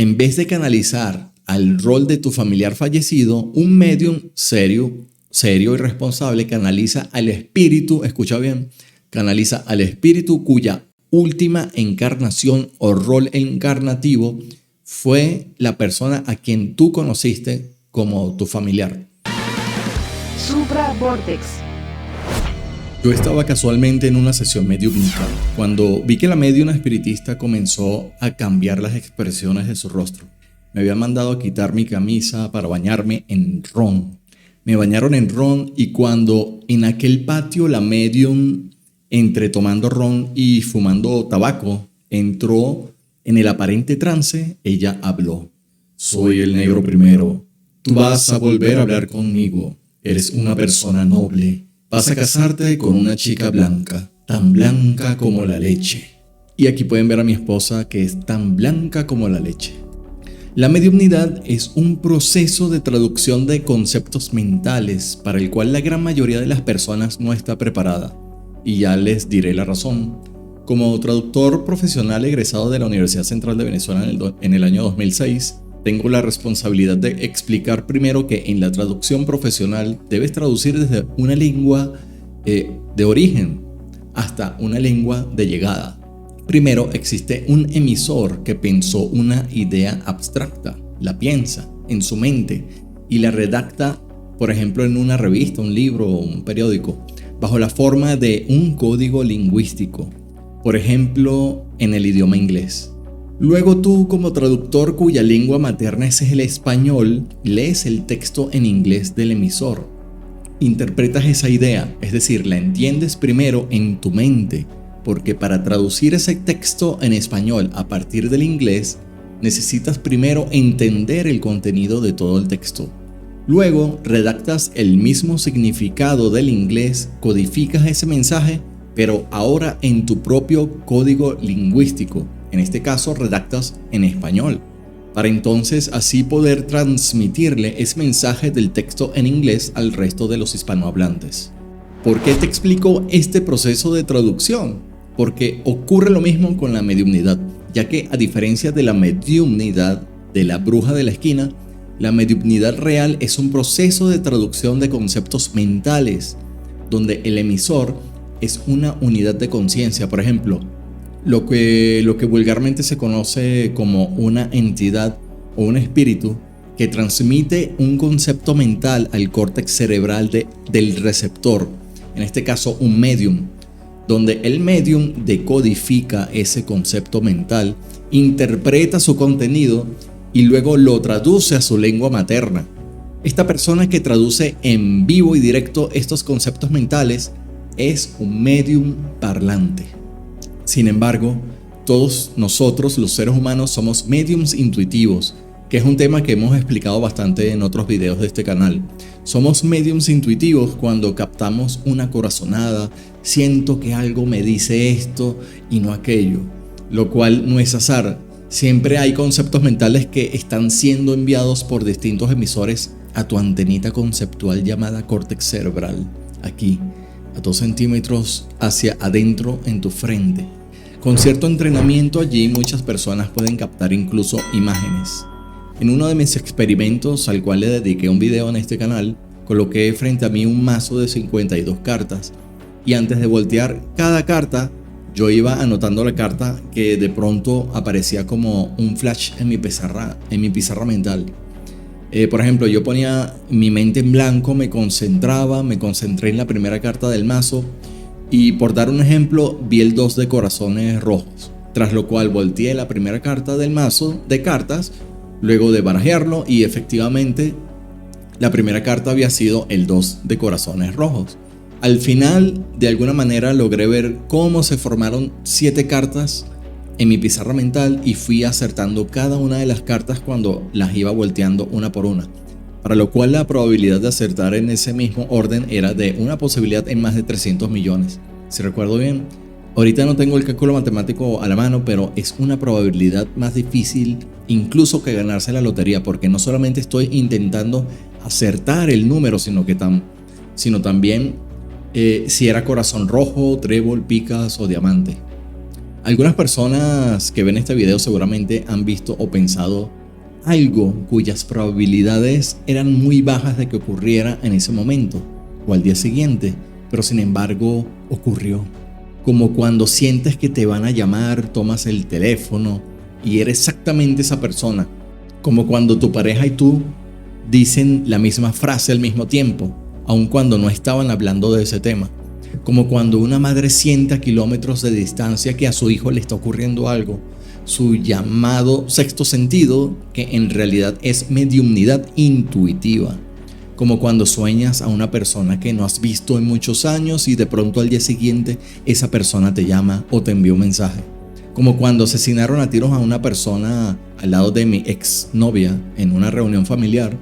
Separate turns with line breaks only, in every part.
en vez de canalizar al rol de tu familiar fallecido, un medium serio y responsable canaliza al espíritu, escucha bien, canaliza al espíritu cuya última encarnación o rol encarnativo fue la persona a quien tú conociste como tu familiar.
Supra Vortex.
Yo estaba casualmente en una sesión mediúmnica cuando vi que la medium espiritista comenzó a cambiar las expresiones de su rostro. Me había mandado a quitar mi camisa para bañarme en ron. Me bañaron en ron y cuando en aquel patio la medium, entre tomando ron y fumando tabaco, entró en el aparente trance, ella habló. Soy el negro primero. Tú vas a volver a hablar conmigo. Eres una persona noble. Vas a casarte con una chica blanca, tan blanca como la leche. Y aquí pueden ver a mi esposa que es tan blanca como la leche. La mediumnidad es un proceso de traducción de conceptos mentales para el cual la gran mayoría de las personas no está preparada. Y ya les diré la razón. Como traductor profesional egresado de la Universidad Central de Venezuela en el año 2006, tengo la responsabilidad de explicar primero que en la traducción profesional debes traducir desde una lengua de origen hasta una lengua de llegada. Primero existe un emisor que pensó una idea abstracta, la piensa en su mente y la redacta, por ejemplo, en una revista, un libro o un periódico, bajo la forma de un código lingüístico, por ejemplo, en el idioma inglés. Luego tú, como traductor cuya lengua materna es el español, lees el texto en inglés del emisor. Interpretas esa idea, es decir, la entiendes primero en tu mente, porque para traducir ese texto en español a partir del inglés, necesitas primero entender el contenido de todo el texto. Luego, redactas el mismo significado del inglés, codificas ese mensaje, pero ahora en tu propio código lingüístico. En este caso, redactas en español, para entonces así poder transmitirle ese mensaje del texto en inglés al resto de los hispanohablantes. ¿Por qué te explico este proceso de traducción? Porque ocurre lo mismo con la mediumnidad, ya que a diferencia de la mediumnidad de la bruja de la esquina, la mediumnidad real es un proceso de traducción de conceptos mentales, donde el emisor es una unidad de conciencia. Por ejemplo, lo que vulgarmente se conoce como una entidad o un espíritu que transmite un concepto mental al córtex cerebral del receptor, en este caso un medium, donde el medium decodifica ese concepto mental, interpreta su contenido y luego lo traduce a su lengua materna. Esta persona que traduce en vivo y directo estos conceptos mentales es un medium parlante. Sin embargo, todos nosotros, los seres humanos, somos mediums intuitivos, que es un tema que hemos explicado bastante en otros videos de este canal. Somos mediums intuitivos cuando captamos una corazonada, siento que algo me dice esto y no aquello, lo cual no es azar. Siempre hay conceptos mentales que están siendo enviados por distintos emisores a tu antenita conceptual llamada córtex cerebral, aquí, a 2 centímetros hacia adentro en tu frente. Con cierto entrenamiento allí muchas personas pueden captar incluso imágenes. En uno de mis experimentos, al cual le dediqué un video en este canal, coloqué frente a mí un mazo de 52 cartas y antes de voltear cada carta, yo iba anotando la carta que de pronto aparecía como un flash en mi pizarra mental. Por ejemplo, yo ponía mi mente en blanco, me concentré en la primera carta del mazo y, por dar un ejemplo, vi el 2 de corazones rojos, tras lo cual volteé la primera carta del mazo de cartas, luego de barajearlo, y efectivamente la primera carta había sido el 2 de corazones rojos. Al final, de alguna manera, logré ver cómo se formaron 7 cartas en mi pizarra mental y fui acertando cada una de las cartas cuando las iba volteando una por una, para lo cual la probabilidad de acertar en ese mismo orden era de una posibilidad en más de 300 millones. Si recuerdo bien, ahorita no tengo el cálculo matemático a la mano, pero es una probabilidad más difícil incluso que ganarse la lotería, porque no solamente estoy intentando acertar el número, sino también si era corazón rojo, trébol, picas o diamante. Algunas personas que ven este video seguramente han visto o pensado algo cuyas probabilidades eran muy bajas de que ocurriera en ese momento o al día siguiente, pero sin embargo ocurrió. Como cuando sientes que te van a llamar, tomas el teléfono y eres exactamente esa persona. Como cuando tu pareja y tú dicen la misma frase al mismo tiempo, aun cuando no estaban hablando de ese tema. Como cuando una madre siente a kilómetros de distancia que a su hijo le está ocurriendo algo. Su llamado sexto sentido, que en realidad es mediumnidad intuitiva. Como cuando sueñas a una persona que no has visto en muchos años y de pronto al día siguiente esa persona te llama o te envía un mensaje. Como cuando asesinaron a tiros a una persona al lado de mi ex novia en una reunión familiar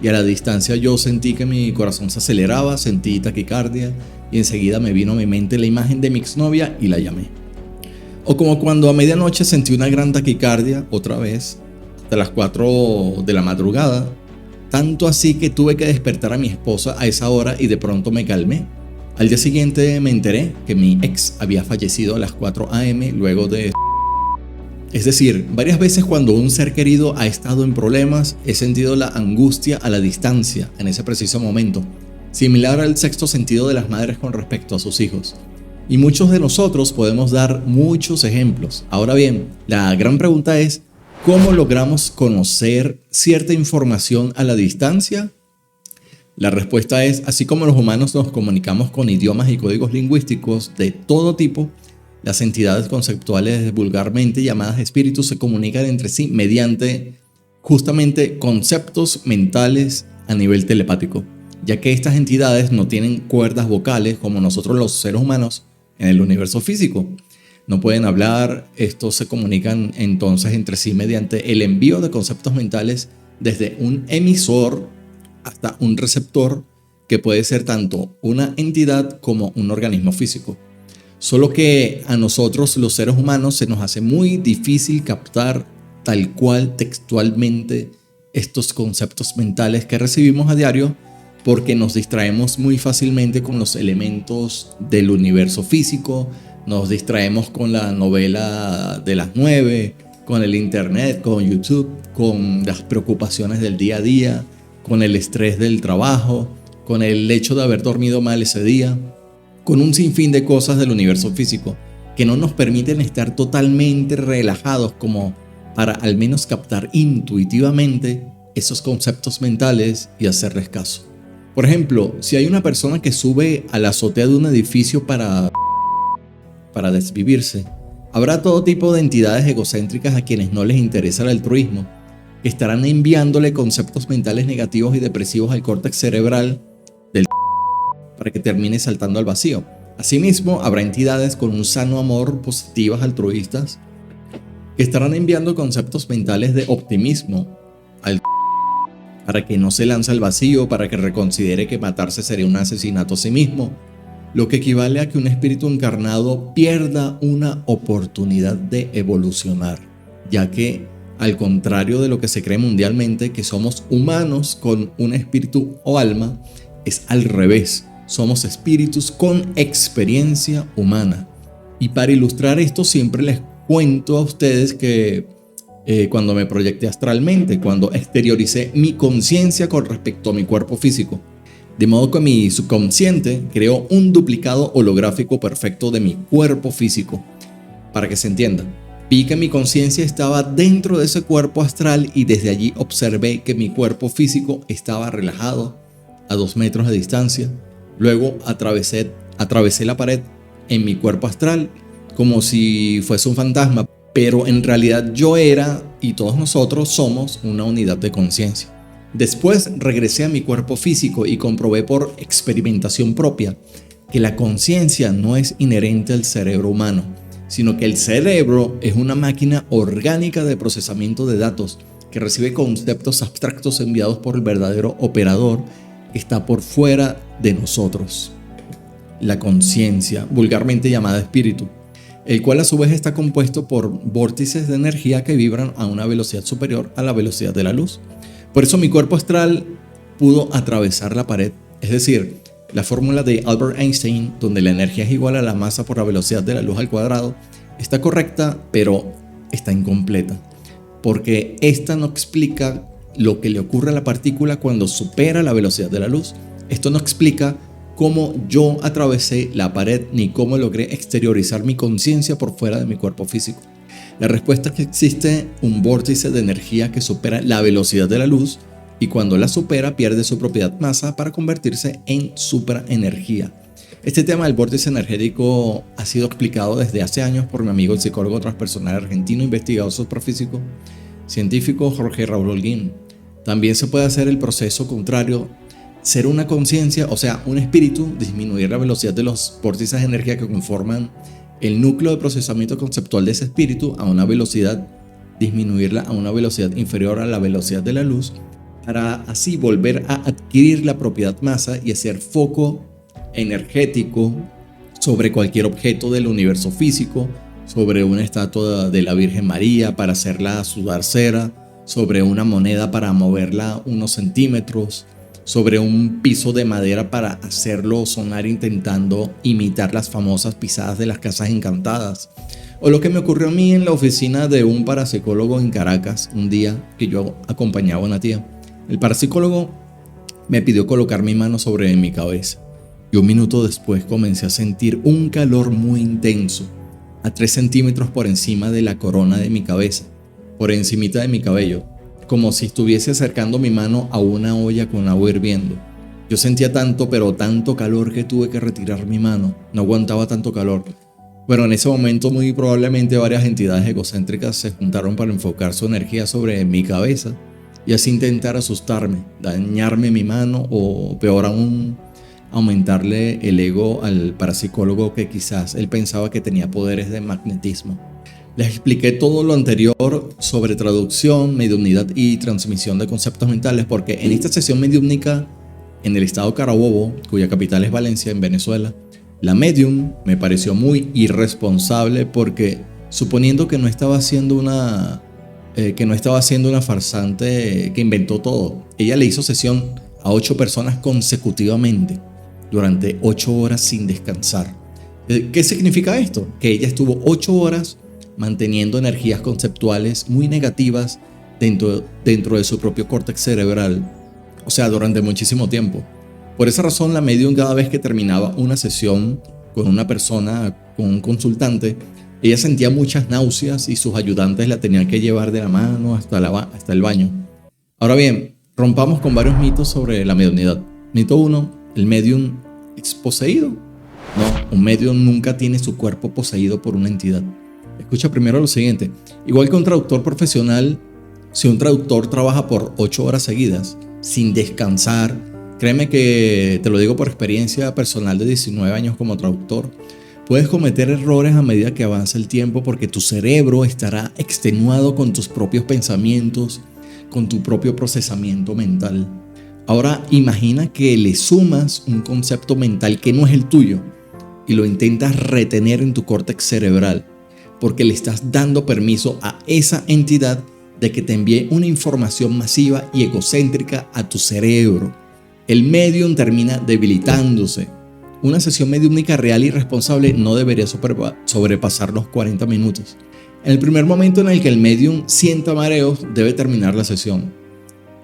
y a la distancia yo sentí que mi corazón se aceleraba, sentí taquicardia y enseguida me vino a mi mente la imagen de mi exnovia y la llamé. O como cuando a medianoche sentí una gran taquicardia otra vez hasta las 4 de la madrugada, tanto así que tuve que despertar a mi esposa a esa hora y de pronto me calmé. Al día siguiente me enteré que mi ex había fallecido a las 4 a.m. luego de... Es decir, varias veces cuando un ser querido ha estado en problemas, he sentido la angustia a la distancia en ese preciso momento, similar al sexto sentido de las madres con respecto a sus hijos. Y muchos de nosotros podemos dar muchos ejemplos. Ahora bien, la gran pregunta es, ¿cómo logramos conocer cierta información a la distancia? La respuesta es, así como los humanos nos comunicamos con idiomas y códigos lingüísticos de todo tipo, las entidades conceptuales vulgarmente llamadas espíritus se comunican entre sí mediante justamente conceptos mentales a nivel telepático, ya que estas entidades no tienen cuerdas vocales como nosotros los seres humanos en el universo físico. No pueden hablar, estos se comunican entonces entre sí mediante el envío de conceptos mentales desde un emisor hasta un receptor que puede ser tanto una entidad como un organismo físico. Solo que a nosotros los seres humanos se nos hace muy difícil captar tal cual textualmente estos conceptos mentales que recibimos a diario porque nos distraemos muy fácilmente con los elementos del universo físico, nos distraemos con la novela de las 9, con el internet, con YouTube, con las preocupaciones del día a día, con el estrés del trabajo, con el hecho de haber dormido mal ese día, con un sinfín de cosas del universo físico que no nos permiten estar totalmente relajados como para al menos captar intuitivamente esos conceptos mentales y hacerles caso. Por ejemplo, si hay una persona que sube a la azotea de un edificio para desvivirse, habrá todo tipo de entidades egocéntricas a quienes no les interesa el altruismo, que estarán enviándole conceptos mentales negativos y depresivos al córtex cerebral del para que termine saltando al vacío. Asimismo, habrá entidades con un sano amor, positivas, altruistas, que estarán enviando conceptos mentales de optimismo al para que no se lance al vacío, para que reconsidere que matarse sería un asesinato a sí mismo, lo que equivale a que un espíritu encarnado pierda una oportunidad de evolucionar, ya que al contrario de lo que se cree mundialmente, que somos humanos con un espíritu o alma, es al revés, somos espíritus con experiencia humana. Y para ilustrar esto siempre les cuento a ustedes que cuando me proyecté astralmente, cuando exterioricé mi conciencia con respecto a mi cuerpo físico, de modo que mi subconsciente creó un duplicado holográfico perfecto de mi cuerpo físico. Para que se entienda, vi que mi conciencia estaba dentro de ese cuerpo astral y desde allí observé que mi cuerpo físico estaba relajado a 2 metros de distancia. Luego atravesé la pared en mi cuerpo astral como si fuese un fantasma, pero en realidad yo era y todos nosotros somos una unidad de conciencia. Después regresé a mi cuerpo físico y comprobé por experimentación propia que la conciencia no es inherente al cerebro humano, sino que el cerebro es una máquina orgánica de procesamiento de datos que recibe conceptos abstractos enviados por el verdadero operador que está por fuera de nosotros. La conciencia, vulgarmente llamada espíritu, el cual a su vez está compuesto por vórtices de energía que vibran a una velocidad superior a la velocidad de la luz. Por eso mi cuerpo astral pudo atravesar la pared, es decir, la fórmula de Albert Einstein, donde la energía es igual a la masa por la velocidad de la luz al cuadrado, está correcta, pero está incompleta, porque esta no explica lo que le ocurre a la partícula cuando supera la velocidad de la luz. Esto no explica cómo yo atravesé la pared ni cómo logré exteriorizar mi conciencia por fuera de mi cuerpo físico. La respuesta es que existe un vórtice de energía que supera la velocidad de la luz y cuando la supera pierde su propiedad masa para convertirse en supraenergía. Este tema del vórtice energético ha sido explicado desde hace años por mi amigo el psicólogo transpersonal argentino, investigador suprafísico, científico Jorge Raúl Holguín. También se puede hacer el proceso contrario, ser una conciencia, o sea, un espíritu, disminuir la velocidad de los vórtices de energía que conforman el núcleo de procesamiento conceptual de ese espíritu a una velocidad, disminuirla a una velocidad inferior a la velocidad de la luz, para así volver a adquirir la propiedad masa y hacer foco energético sobre cualquier objeto del universo físico, sobre una estatua de la Virgen María para hacerla sudar cera, sobre una moneda para moverla unos centímetros, sobre un piso de madera para hacerlo sonar intentando imitar las famosas pisadas de las casas encantadas. O lo que me ocurrió a mí en la oficina de un parapsicólogo en Caracas, un día que yo acompañaba a una tía. El parapsicólogo me pidió colocar mi mano sobre mi cabeza y un minuto después comencé a sentir un calor muy intenso a 3 centímetros por encima de la corona de mi cabeza, por encimita de mi cabello, como si estuviese acercando mi mano a una olla con agua hirviendo. Yo sentía tanto, pero tanto calor que tuve que retirar mi mano. No aguantaba tanto calor. Bueno, en ese momento muy probablemente varias entidades egocéntricas se juntaron para enfocar su energía sobre mi cabeza y así intentar asustarme, dañarme mi mano o peor aún, aumentarle el ego al parapsicólogo que quizás él pensaba que tenía poderes de magnetismo. Les expliqué todo lo anterior sobre traducción, mediumnidad y transmisión de conceptos mentales porque en esta sesión mediúmnica en el estado Carabobo, cuya capital es Valencia, en Venezuela, la medium me pareció muy irresponsable porque suponiendo que no estaba haciendo una farsante que inventó todo, ella le hizo sesión a 8 personas consecutivamente durante 8 horas sin descansar. ¿Qué significa esto? Que ella estuvo 8 horas manteniendo energías conceptuales muy negativas dentro de su propio córtex cerebral, o sea, durante muchísimo tiempo. Por esa razón, la medium cada vez que terminaba una sesión con una persona, con un consultante, ella sentía muchas náuseas y sus ayudantes la tenían que llevar de la mano hasta el baño. Ahora bien, rompamos con varios mitos sobre la mediunidad. Mito 1, el medium es poseído. No, un medium nunca tiene su cuerpo poseído por una entidad. Escucha primero lo siguiente. Igual que un traductor profesional, si un traductor trabaja por 8 horas seguidas, sin descansar, créeme que te lo digo por experiencia personal de 19 años como traductor, puedes cometer errores a medida que avanza el tiempo porque tu cerebro estará extenuado con tus propios pensamientos, con tu propio procesamiento mental. Ahora imagina que le sumas un concepto mental que no es el tuyo y lo intentas retener en tu córtex cerebral porque le estás dando permiso a esa entidad de que te envíe una información masiva y egocéntrica a tu cerebro. El medium termina debilitándose. Una sesión mediúmnica real y responsable no debería sobrepasar los 40 minutos. En el primer momento en el que el medium sienta mareos, debe terminar la sesión.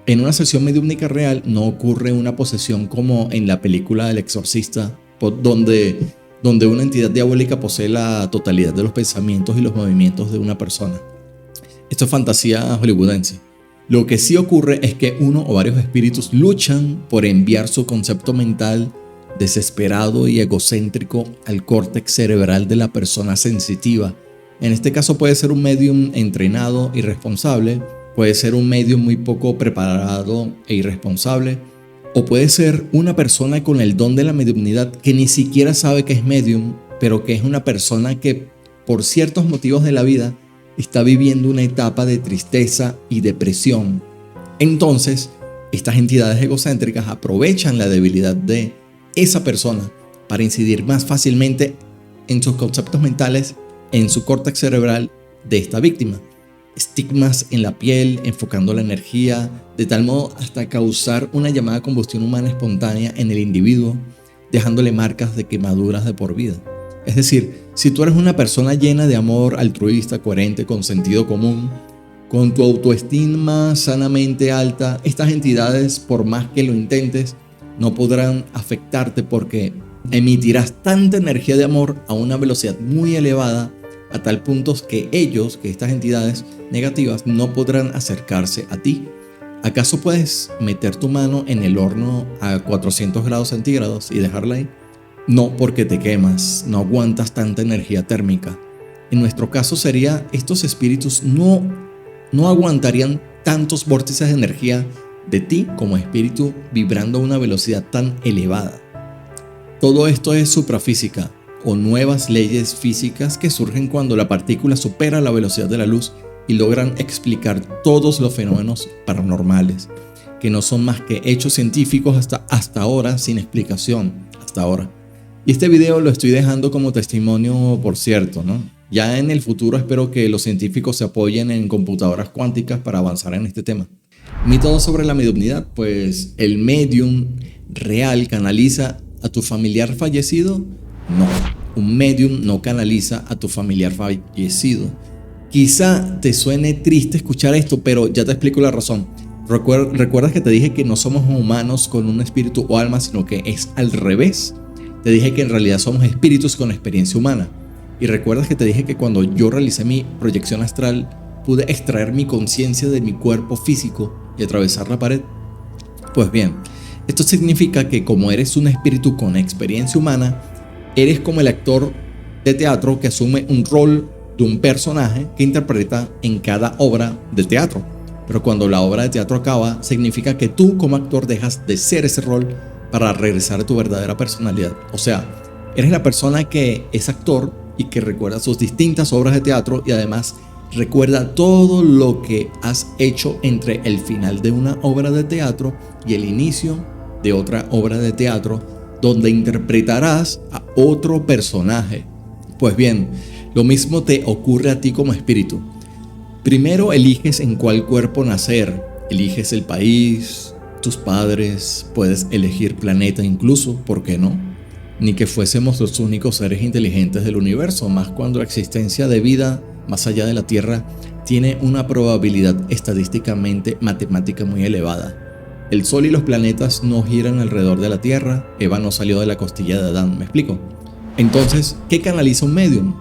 En una sesión mediúmnica real no ocurre una posesión como en la película El Exorcista, donde una entidad diabólica posee la totalidad de los pensamientos y los movimientos de una persona. Esto es fantasía hollywoodense. Lo que sí ocurre es que uno o varios espíritus luchan por enviar su concepto mental desesperado y egocéntrico al córtex cerebral de la persona sensitiva. En este caso puede ser un medium entrenado y responsable, puede ser un medium muy poco preparado e irresponsable, o puede ser una persona con el don de la mediumnidad que ni siquiera sabe que es medium, pero que es una persona que por ciertos motivos de la vida está viviendo una etapa de tristeza y depresión. Entonces, estas entidades egocéntricas aprovechan la debilidad de esa persona para incidir más fácilmente en sus conceptos mentales, en su córtex cerebral de esta víctima. Estigmas en la piel, enfocando la energía, de tal modo hasta causar una llamada combustión humana espontánea en el individuo, dejándole marcas de quemaduras de por vida. Es decir, si tú eres una persona llena de amor, altruista, coherente, con sentido común, con tu autoestima sanamente alta, estas entidades, por más que lo intentes, no podrán afectarte porque emitirás tanta energía de amor a una velocidad muy elevada a tal punto que estas entidades negativas, no podrán acercarse a ti. ¿Acaso puedes meter tu mano en el horno a 400 grados centígrados y dejarla ahí? No, porque te quemas, no aguantas tanta energía térmica. En nuestro caso estos espíritus no aguantarían tantos vórtices de energía de ti como espíritu vibrando a una velocidad tan elevada. Todo esto es suprafísica o nuevas leyes físicas que surgen cuando la partícula supera la velocidad de la luz y logran explicar todos los fenómenos paranormales, que no son más que hechos científicos hasta ahora sin explicación, hasta ahora. Y este video lo estoy dejando como testimonio, por cierto, ¿no? Ya en el futuro espero que los científicos se apoyen en computadoras cuánticas para avanzar en este tema. Mitos sobre la mediumnidad, pues el medium real canaliza a tu familiar fallecido. No, un medium no canaliza a tu familiar fallecido. Quizá te suene triste escuchar esto, pero ya te explico la razón. ¿Recuerdas que te dije que no somos humanos con un espíritu o alma, sino que es al revés? Te dije que en realidad somos espíritus con experiencia humana. Y recuerdas que te dije que cuando yo realicé mi proyección astral, pude extraer mi conciencia de mi cuerpo físico y atravesar la pared. Pues bien, esto significa que como eres un espíritu con experiencia humana, eres como el actor de teatro que asume un rol de un personaje que interpreta en cada obra de teatro. Pero cuando la obra de teatro acaba, significa que tú como actor dejas de ser ese rol para regresar a tu verdadera personalidad. O sea, eres la persona que es actor y que recuerda sus distintas obras de teatro y además recuerda todo lo que has hecho entre el final de una obra de teatro y el inicio de otra obra de teatro, donde interpretarás a otro personaje. Pues bien, lo mismo te ocurre a ti como espíritu. Primero eliges en cuál cuerpo nacer, eliges el país, tus padres, puedes elegir planeta incluso, ¿por qué no? Ni que fuésemos los únicos seres inteligentes del universo, más cuando la existencia de vida más allá de la Tierra tiene una probabilidad estadísticamente matemática muy elevada. El Sol y los planetas no giran alrededor de la Tierra, Eva no salió de la costilla de Adán, ¿me explico? Entonces, ¿qué canaliza un medium?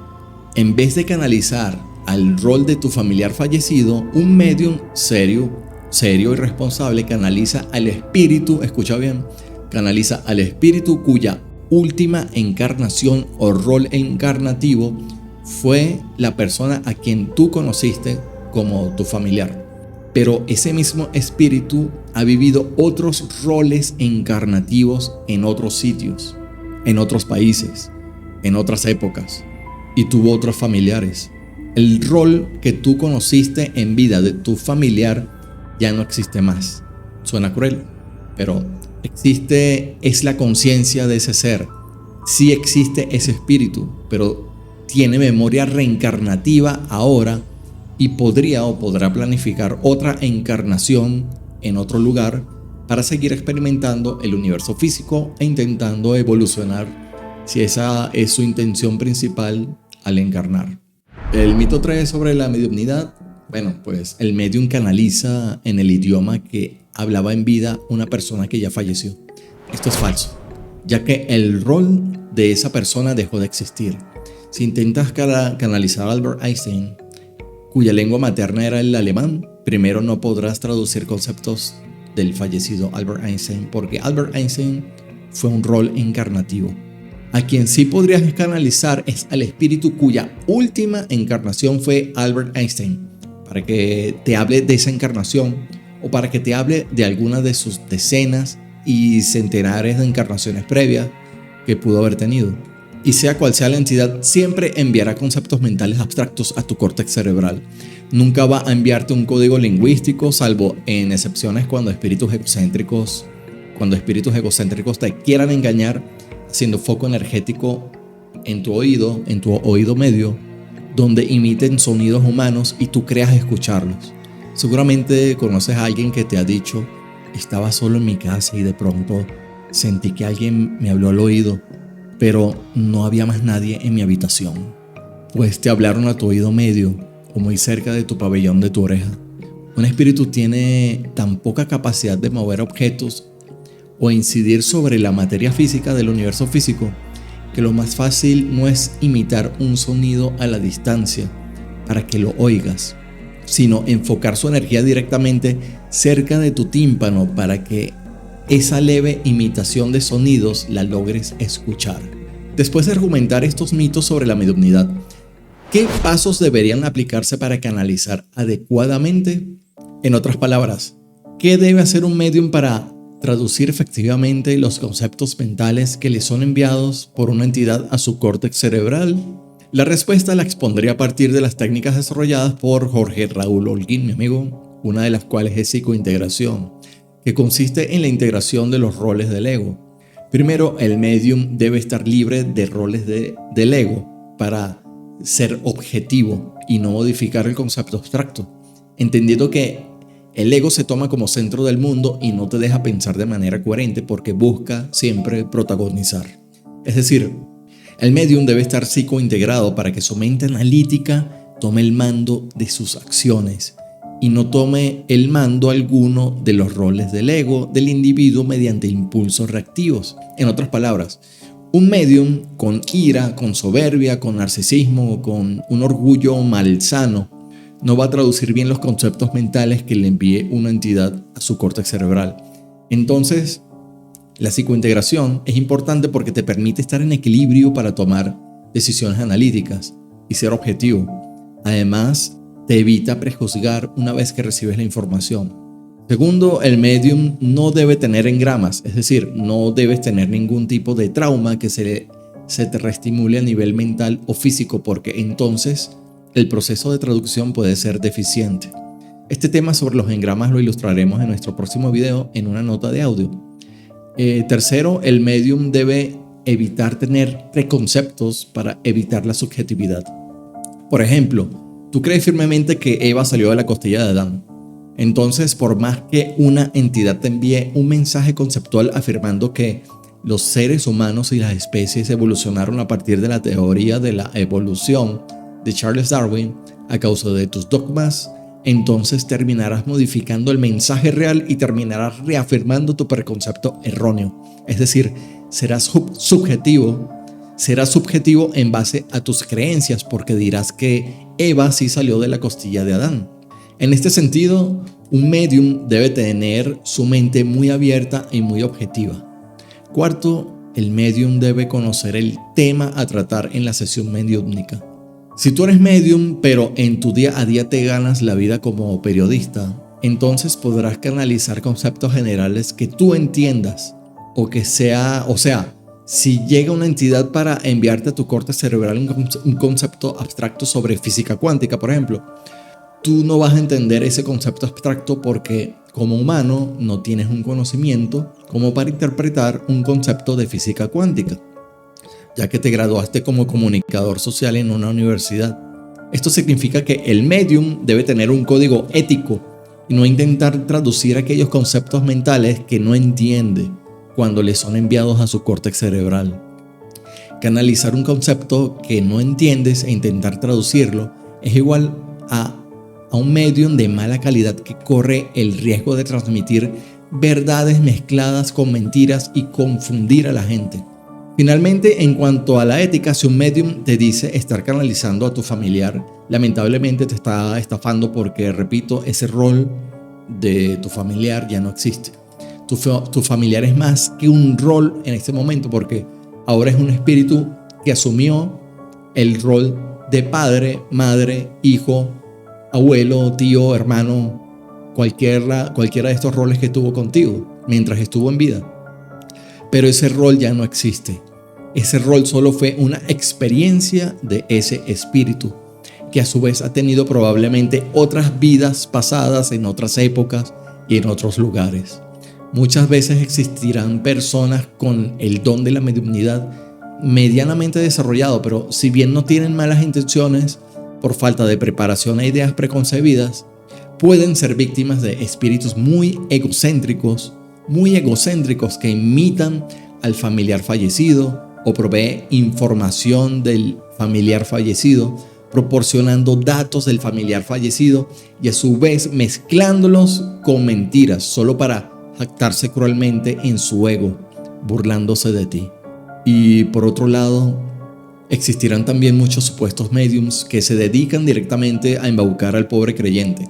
En vez de canalizar al rol de tu familiar fallecido, un medium serio y responsable canaliza al espíritu, escucha bien, canaliza al espíritu cuya última encarnación o rol encarnativo fue la persona a quien tú conociste como tu familiar. Pero ese mismo espíritu ha vivido otros roles encarnativos en otros sitios, en otros países, en otras épocas, y tuvo otros familiares. El rol que tú conociste en vida de tu familiar ya no existe más. Suena cruel, pero es la conciencia de ese ser. Sí existe ese espíritu, pero tiene memoria reencarnativa ahora y podrá planificar otra encarnación en otro lugar para seguir experimentando el universo físico e intentando evolucionar, si esa es su intención principal al encarnar. El mito 3 sobre la mediumnidad. Bueno, pues el medium canaliza en el idioma que hablaba en vida una persona que ya falleció. Esto es falso, ya que el rol de esa persona dejó de existir. Si intentas canalizar a Albert Einstein, cuya lengua materna era el alemán, primero no podrás traducir conceptos del fallecido Albert Einstein, porque Albert Einstein fue un rol encarnativo. A quien sí podrías canalizar es al espíritu cuya última encarnación fue Albert Einstein, para que te hable de esa encarnación o para que te hable de alguna de sus decenas y centenares de encarnaciones previas que pudo haber tenido. Y sea cual sea la entidad, siempre enviará conceptos mentales abstractos a tu córtex cerebral. Nunca va a enviarte un código lingüístico, salvo en excepciones cuando espíritus egocéntricos te quieran engañar haciendo foco energético en tu oído medio, donde imiten sonidos humanos y tú creas escucharlos. Seguramente conoces a alguien que te ha dicho: estaba solo en mi casa y de pronto sentí que alguien me habló al oído. pero no había más nadie en mi habitación, pues te hablaron a tu oído medio o muy cerca de tu pabellón de tu oreja. Un espíritu tiene tan poca capacidad de mover objetos o incidir sobre la materia física del universo físico que lo más fácil no es imitar un sonido a la distancia para que lo oigas, sino enfocar su energía directamente cerca de tu tímpano para que esa leve imitación de sonidos la logres escuchar. Después de argumentar estos mitos sobre la mediumnidad, ¿qué pasos deberían aplicarse para canalizar adecuadamente? En otras palabras, ¿qué debe hacer un medium para traducir efectivamente los conceptos mentales que le son enviados por una entidad a su córtex cerebral? La respuesta la expondré a partir de las técnicas desarrolladas por Jorge Raúl Holguín, mi amigo, una de las cuales es psicointegración, que consiste en la integración de los roles del ego. Primero, el medium debe estar libre de roles del ego para ser objetivo y no modificar el concepto abstracto, entendiendo que el ego se toma como centro del mundo y no te deja pensar de manera coherente porque busca siempre protagonizar. Es decir, el medium debe estar psicointegrado para que su mente analítica tome el mando de sus acciones y no tome el mando alguno de los roles del ego del individuo mediante impulsos reactivos. En otras palabras, un medium con ira, con soberbia, con narcisismo o con un orgullo malsano no va a traducir bien los conceptos mentales que le envíe una entidad a su córtex cerebral. Entonces, la psicointegración es importante porque te permite estar en equilibrio para tomar decisiones analíticas y ser objetivo. Además, te evita prejuzgar una vez que recibes la información. Segundo, el medium no debe tener engramas, es decir, no debes tener ningún tipo de trauma que se te reestimule a nivel mental o físico, porque entonces el proceso de traducción puede ser deficiente. Este tema sobre los engramas lo ilustraremos en nuestro próximo video en una nota de audio. Tercero, el medium debe evitar tener preconceptos para evitar la subjetividad. Por ejemplo, tú crees firmemente que Eva salió de la costilla de Adán. Entonces, por más que una entidad te envíe un mensaje conceptual afirmando que los seres humanos y las especies evolucionaron a partir de la teoría de la evolución de Charles Darwin a causa de tus dogmas, entonces terminarás modificando el mensaje real y terminarás reafirmando tu preconcepto erróneo. Es decir, serás subjetivo en base a tus creencias porque dirás que Eva sí salió de la costilla de Adán. En este sentido, un medium debe tener su mente muy abierta y muy objetiva. Cuarto, el medium debe conocer el tema a tratar en la sesión mediúmnica. Si tú eres medium, pero en tu día a día te ganas la vida como periodista, entonces podrás canalizar conceptos generales que tú entiendas si llega una entidad para enviarte a tu córtex cerebral un concepto abstracto sobre física cuántica, por ejemplo, tú no vas a entender ese concepto abstracto porque como humano no tienes un conocimiento como para interpretar un concepto de física cuántica, ya que te graduaste como comunicador social en una universidad. Esto significa que el medium debe tener un código ético y no intentar traducir aquellos conceptos mentales que no entiende cuando le son enviados a su córtex cerebral. Canalizar un concepto que no entiendes e intentar traducirlo es igual a un medium de mala calidad que corre el riesgo de transmitir verdades mezcladas con mentiras y confundir a la gente. Finalmente, en cuanto a la ética, si un medium te dice estar canalizando a tu familiar, lamentablemente te está estafando porque, repito, ese rol de tu familiar ya no existe. Tu familiar es más que un rol en este momento porque ahora es un espíritu que asumió el rol de padre, madre, hijo, abuelo, tío, hermano, cualquiera de estos roles que tuvo contigo mientras estuvo en vida. Pero ese rol ya no existe. Ese rol solo fue una experiencia de ese espíritu, que a su vez ha tenido probablemente otras vidas pasadas en otras épocas y en otros lugares. Muchas veces existirán personas con el don de la mediumnidad medianamente desarrollado, pero si bien no tienen malas intenciones, por falta de preparación e ideas preconcebidas, pueden ser víctimas de espíritus muy egocéntricos que imitan al familiar fallecido o provee información del familiar fallecido, proporcionando datos del familiar fallecido y a su vez mezclándolos con mentiras solo para jactarse cruelmente en su ego, burlándose de ti. Y por otro lado, existirán también muchos supuestos mediums que se dedican directamente a embaucar al pobre creyente.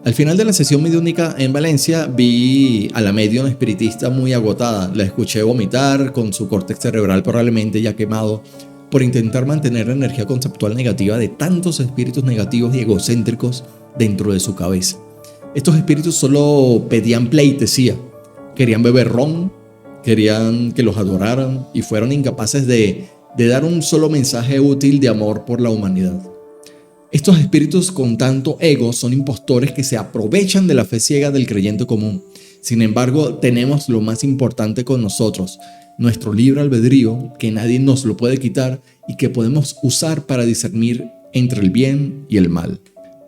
Al final de la sesión mediúnica en Valencia vi a la medium espiritista muy agotada. La escuché vomitar con su córtex cerebral probablemente ya quemado por intentar mantener la energía conceptual negativa de tantos espíritus negativos y egocéntricos dentro de su cabeza. Estos espíritus solo pedían pleitesía, querían beber ron, querían que los adoraran y fueron incapaces de dar un solo mensaje útil de amor por la humanidad. Estos espíritus con tanto ego son impostores que se aprovechan de la fe ciega del creyente común. Sin embargo, tenemos lo más importante con nosotros, nuestro libre albedrío, que nadie nos lo puede quitar y que podemos usar para discernir entre el bien y el mal.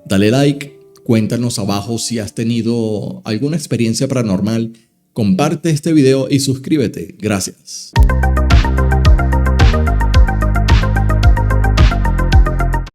Dale like, cuéntanos abajo si has tenido alguna experiencia paranormal, comparte este video y suscríbete. Gracias.